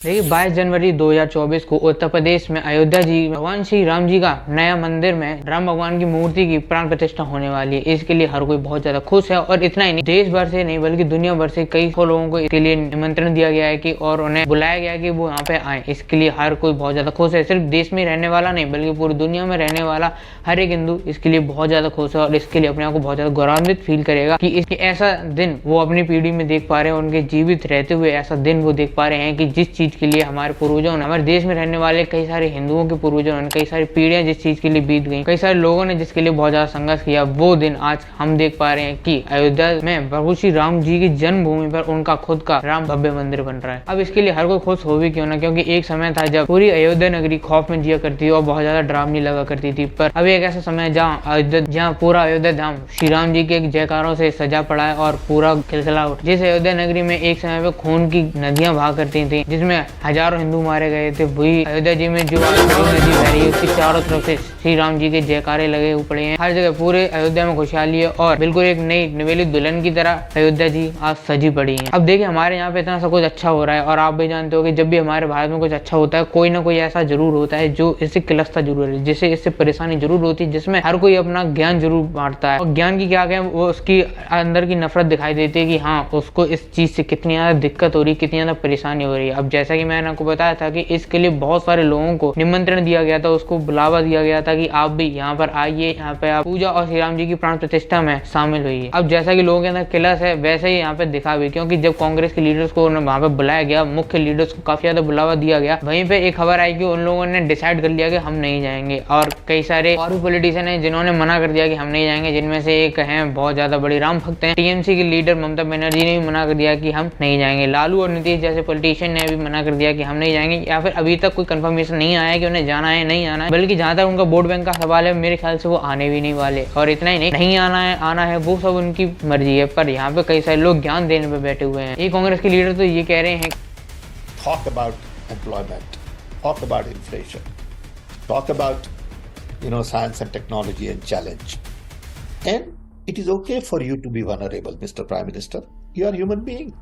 देखिए 22 जनवरी 2024 को उत्तर प्रदेश में अयोध्या जी भगवान श्री राम जी का नया मंदिर में राम भगवान की मूर्ति की प्राण प्रतिष्ठा होने वाली है। इसके लिए हर कोई बहुत ज्यादा खुश है और इतना ही नहीं, देश भर से नहीं बल्कि दुनिया भर से कई लोगों को इसके लिए निमंत्रण दिया गया है कि और उन्हें बुलाया गया है कि वो यहाँ पे आए। इसके लिए हर कोई बहुत ज्यादा खुश है, सिर्फ देश में रहने वाला नहीं बल्कि पूरी दुनिया में रहने वाला हर एक हिंदू इसके लिए बहुत ज्यादा खुश है और इसके लिए अपने आप को बहुत ज्यादा गौरवान्वित फील करेगा कि इसके ऐसा दिन वो अपनी पीढ़ी में देख पा रहे हैं। उनके जीवित रहते हुए ऐसा दिन वो देख पा रहे हैं कि जिस चीज के लिए हमारे पूर्वजों ने, हमारे देश में रहने वाले कई सारे हिंदुओं के पूर्वजों ने कई सारी पीढ़ियां जिस चीज के लिए बीत गई, कई सारे लोगों ने जिसके लिए बहुत ज्यादा संघर्ष किया, वो दिन आज हम देख पा रहे हैं कि अयोध्या में प्रभु श्री राम जी की जन्मभूमि पर उनका खुद का राम भव्य मंदिर बन रहा है। अब इसके लिए हर कोई खुश हो भी क्यों ना, क्योंकि एक समय था जब पूरी अयोध्या नगरी खौफ में जिया करती थी और बहुत ज्यादा डरावनी लगा करती थी। पर अब एक ऐसा समय जहाँ पूरा अयोध्या धाम श्री राम जी के जयकारों से सजा पड़ा है और पूरा खिलखिला उठ। जिस अयोध्या नगरी में एक समय पे खून की नदियां बहा करती थी, जिसमें हजारों हिंदू मारे गए थे, वही अयोध्या जी में जो नदी बह रही है उसकी चारों तरफ से श्री राम जी के जयकारे लगे पड़े हैं। हर जगह पूरे अयोध्या में खुशहाली है और बिल्कुल एक नई निवेली दुल्हन की तरह अयोध्या जी आज सजी पड़ी है। अब देखिए हमारे यहाँ पे इतना सब कुछ अच्छा हो रहा है और आप भी जानते हो कि जब भी हमारे भारत में कुछ अच्छा होता है कोई ना कोई ऐसा जरूर होता है जो इससे किलसता जरूर है, जिसे इससे परेशानी जरूर होती है, जिसमें हर कोई अपना ज्ञान जरूर बांटता है और ज्ञान की क्या क्या वो उसकी अंदर की नफरत दिखाई देती है कि हाँ उसको इस चीज से कितनी ज्यादा दिक्कत हो रही है, कितनी ज्यादा परेशानी हो रही है। अब जैसा कि मैंने आपको बताया था कि इसके लिए बहुत सारे लोगों को निमंत्रण दिया गया था, उसको बुलावा दिया गया था कि आप भी यहाँ पर आइए, यहाँ पे आप पूजा और श्री राम जी की प्राण प्रतिष्ठा में शामिल हुई। अब जैसा कि लोगों के अंदर किलस है वैसे ही यहाँ पे दिखा भी, क्योंकि जब कांग्रेस के लीडर्स को वहाँ पे बुलाया गया, मुख्य लीडर्स को काफी ज्यादा बुलावा दिया गया, वहीं पे एक खबर आई कि उन लोगों ने डिसाइड कर लिया कि हम नहीं जाएंगे और कई सारे और भी पॉलिटिशियन है जिन्होंने मना कर दिया कि हम नहीं जाएंगे, जिनमें से एक है बहुत ज्यादा बड़ी राम भक्त है, टीएमसी के लीडर ममता बनर्जी ने भी मना कर दिया कि हम नहीं जाएंगे। लालू और नीतीश जैसे पॉलिटिशियन ने भी मना कर दिया कि हम नहीं जाएंगे, या फिर अभी तक कोई कंफर्मेशन नहीं आया कि उन्हें जाना है नहीं आना है, बल्कि जहां तक उनका वोट बैंक का सवाल है मेरे ख्याल से वो आने भी नहीं वाले। और इतना ही नहीं आना है वो सब उनकी मर्जी है, पर यहाँ पे कई सारे लोग ज्ञान देने पे बैठे हुए हैं। ये कांग्रेस के लीडर तो ये कह रहे हैं, talk about employment, talk about inflation, talk about science and technology and challenge, and it is okay for you to be vulnerable, Mr. Prime Minister. You are a human being.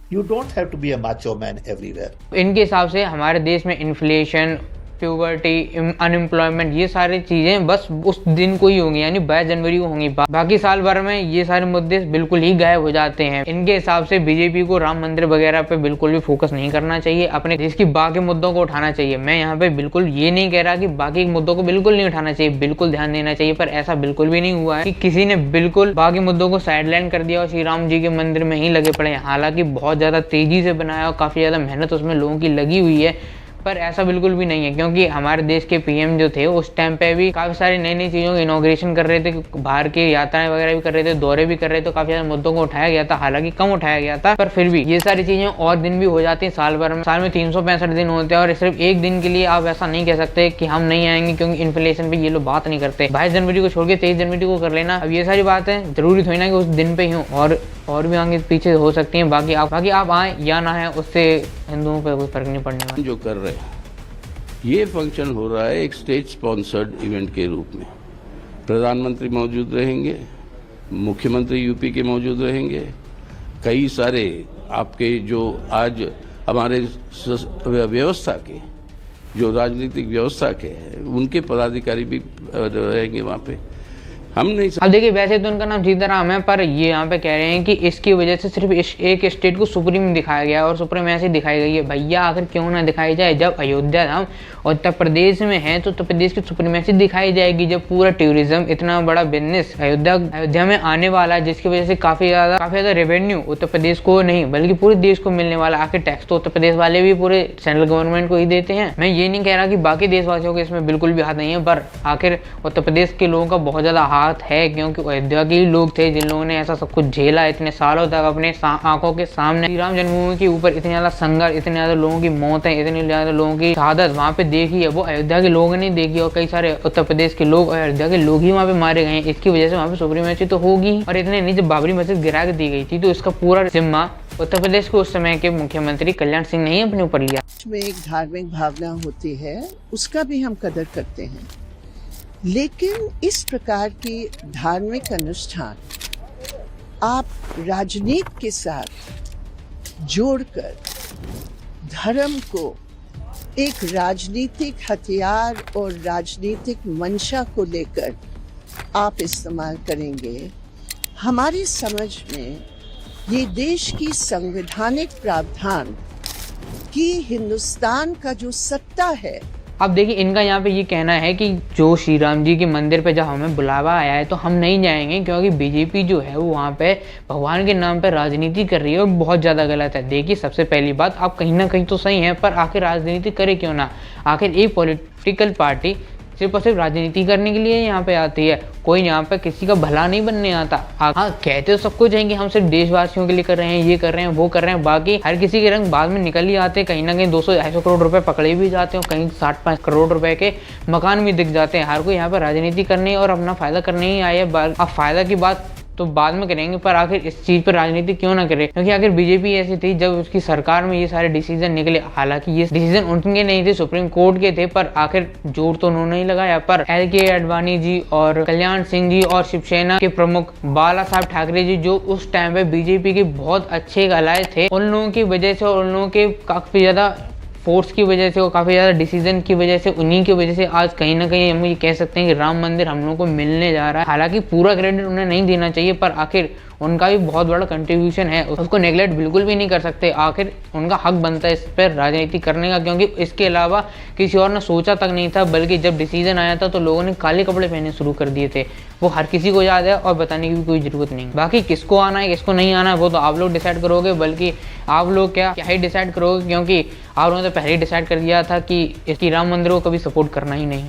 You don't have to be a macho man everywhere. इनके हिसाब से हमारे देश में inflation, puberty, unemployment, ये सारी चीजें बस उस दिन को ही होंगी, यानी 22 जनवरी को होंगी। बाकी साल भर में ये सारे मुद्दे बिल्कुल ही गायब हो जाते हैं। इनके हिसाब से बीजेपी को राम मंदिर वगैरह पे बिल्कुल भी फोकस नहीं करना चाहिए, अपने देश की बाकी मुद्दों को उठाना चाहिए। मैं यहाँ पे बिल्कुल ये नहीं कह रहा कि बाकी मुद्दों को बिल्कुल नहीं उठाना चाहिए, बिल्कुल ध्यान देना चाहिए, पर ऐसा बिल्कुल भी नहीं हुआ है कि किसी ने बिल्कुल बाकी मुद्दों को साइडलाइन कर दिया और श्री राम जी के मंदिर में ही लगे पड़े हैं। हालांकि बहुत ज्यादा तेजी से बनाया और काफी ज्यादा मेहनत उसमें लोगों की लगी हुई है, पर ऐसा बिल्कुल भी नहीं है, क्योंकि हमारे देश के पीएम जो थे उस टाइम पे भी काफी सारी नई नई चीजों की इनॉग्रेशन कर रहे थे, बाहर की यात्राएं वगैरह भी कर रहे थे, दौरे भी कर रहे थे, काफी सारे मुद्दों को उठाया गया था, हालांकि कम उठाया गया था, पर फिर भी ये सारी चीजें और दिन भी हो जाती है साल भर में। साल में 365 दिन होते हैं और सिर्फ एक दिन के लिए आप ऐसा नहीं कह सकते कि हम नहीं आएंगे, क्योंकि इन्फ्लेशन पे ये लोग बात नहीं करते। 22 जनवरी को छोड़ के 23 जनवरी को कर लेना। अब ये सारी बातें जरूरी थोड़ी ना कि उस दिन पे ही हो, और भी आगे पीछे हो सकती हैं। बाकी आप आए या ना है उससे हिंदुओं पर कोई फर्क नहीं पड़ने वाला। जो कर रहे हैं ये फंक्शन हो रहा है एक स्टेट स्पॉन्सर्ड इवेंट के रूप में। प्रधानमंत्री मौजूद रहेंगे, मुख्यमंत्री यूपी के मौजूद रहेंगे, कई सारे आपके जो आज हमारे व्यवस्था के जो राजनीतिक व्यवस्था के हैं उनके पदाधिकारी भी रहेंगे वहाँ पे। हम नहीं। अब देखिए वैसे तो उनका नाम सीताराम है, पर ये यहाँ पे कह रहे हैं कि इसकी वजह से सिर्फ एक स्टेट को सुप्रीम दिखाया गया और सुप्रीम ऐसे दिखाई गई है। भैया आखिर क्यों ना दिखाई जाए, जब अयोध्या धाम उत्तर प्रदेश में है तो उत्तर प्रदेश की सुप्रीमेसी दिखाई जाएगी। जब पूरा टूरिज्म, इतना बड़ा बिजनेस अयोध्या में आने वाला है, जिसकी वजह से काफी ज्यादा रेवेन्यू उत्तर प्रदेश को नहीं बल्कि पूरे देश को मिलने वाला। आखिर टैक्स तो उत्तर प्रदेश वाले भी पूरे सेंट्रल गवर्नमेंट को ही देते हैं। मैं ये नहीं कह रहा कि बाकी देशवासियों को इसमें बिल्कुल भी हाथ नहीं है, पर आखिर उत्तर प्रदेश के लोगों का बहुत ज्यादा हाथ है, क्योंकि अयोध्या के लोग थे जिन लोगों ने ऐसा सब कुछ झेला इतने सालों तक अपने आंखों के सामने। श्री राम जन्मभूमि के ऊपर इतने ज्यादा संघर्ष, इतने ज्यादा लोगों की मौत है, इतने ज्यादा लोगों की शहादत वहाँ पे देखी है, वो अयोध्या के लोगों ने देखी और कई सारे उत्तर प्रदेश के लोग और अयोध्या के लोग ही वहाँ पे मारे गए हैं। इसकी वजह से वहाँ पे सुप्रीमेसी तो होगी। और इतने नहीं, जब बाबरी मस्जिद गिरा के दी गई थी तो इसका पूरा जिम्मा उत्तर प्रदेश के उस समय के मुख्यमंत्री कल्याण सिंह ने ही अपने ऊपर लिया। में एक धार्मिक भावना होती है, उसका भी हम कदर करते हैं, लेकिन इस प्रकार की धार्मिक अनुष्ठान आप राजनीति के साथ जोड़कर धर्म को एक राजनीतिक हथियार और राजनीतिक मंशा को लेकर आप इस्तेमाल करेंगे, हमारी समझ में ये देश की संवैधानिक प्रावधान कि हिंदुस्तान का जो सत्ता है। अब देखिए इनका यहाँ पे ये कहना है कि जो श्री राम जी के मंदिर पे जब हमें बुलावा आया है तो हम नहीं जाएंगे क्योंकि बीजेपी जो है वो वहाँ पे भगवान के नाम पे राजनीति कर रही है और बहुत ज़्यादा गलत है। देखिए सबसे पहली बात, आप कहीं ना कहीं तो सही हैं, पर आखिर राजनीति करे क्यों ना? आखिर एक पॉलिटिकल पार्टी सिर्फ और सिर्फ राजनीति करने के लिए यहाँ पे आती है, कोई यहाँ पे किसी का भला नहीं बनने आता। हाँ, कहते तो सब कुछ है कि हम सिर्फ देशवासियों के लिए कर रहे हैं, ये कर रहे हैं, वो कर रहे हैं, बाकी हर किसी के रंग बाद में निकल ही आते हैं। कहीं ना कहीं 200-250 करोड़ रुपए पकड़े भी जाते हैं, कहीं 65 करोड़ रुपए के मकान भी दिख जाते हैं। हर कोई यहाँ पर राजनीति करने और अपना फायदा करने ही आया है। अब फायदा की बात तो बाद में करेंगे, पर आखिर इस चीज़ पर राजनीति क्यों ना करे? क्योंकि आखिर बीजेपी ऐसी थी जब उसकी सरकार में ये सारे डिसीजन निकले, हालांकि ये डिसीजन उनके नहीं थे, सुप्रीम कोर्ट के थे, पर आखिर जोर तो उन्होंने ही लगाया। पर LK आडवाणी जी और कल्याण सिंह जी और शिवसेना के प्रमुख बाला साहब ठाकरे जी, जो उस टाइम पे बीजेपी के बहुत अच्छे अलाय थे, उन लोगों की वजह से और उन लोगों के काफी ज्यादा फोर्स की वजह से और काफ़ी ज़्यादा डिसीजन की वजह से, उन्हीं की वजह से आज कहीं ना कहीं हम ये कह सकते हैं कि राम मंदिर हम लोगों को मिलने जा रहा है। हालांकि पूरा क्रेडिट उन्हें नहीं देना चाहिए, पर आखिर उनका भी बहुत बड़ा कंट्रीब्यूशन है, उसको नेगलेक्ट बिल्कुल भी नहीं कर सकते। आखिर उनका हक बनता है इस पर राजनीति करने का, क्योंकि इसके अलावा किसी और ने सोचा तक नहीं था। बल्कि जब डिसीजन आया था तो लोगों ने काले कपड़े पहने शुरू कर दिए थे, वो हर किसी को याद है और बताने की भी कोई ज़रूरत नहीं। बाकी किसको आना है किसको नहीं आना है वो तो आप लोग डिसाइड करोगे, बल्कि आप लोग क्या ही डिसाइड करोगे, क्योंकि आप लोगों ने तो पहले ही डिसाइड कर दिया था कि इसकी राम मंदिर को कभी सपोर्ट करना ही नहीं है।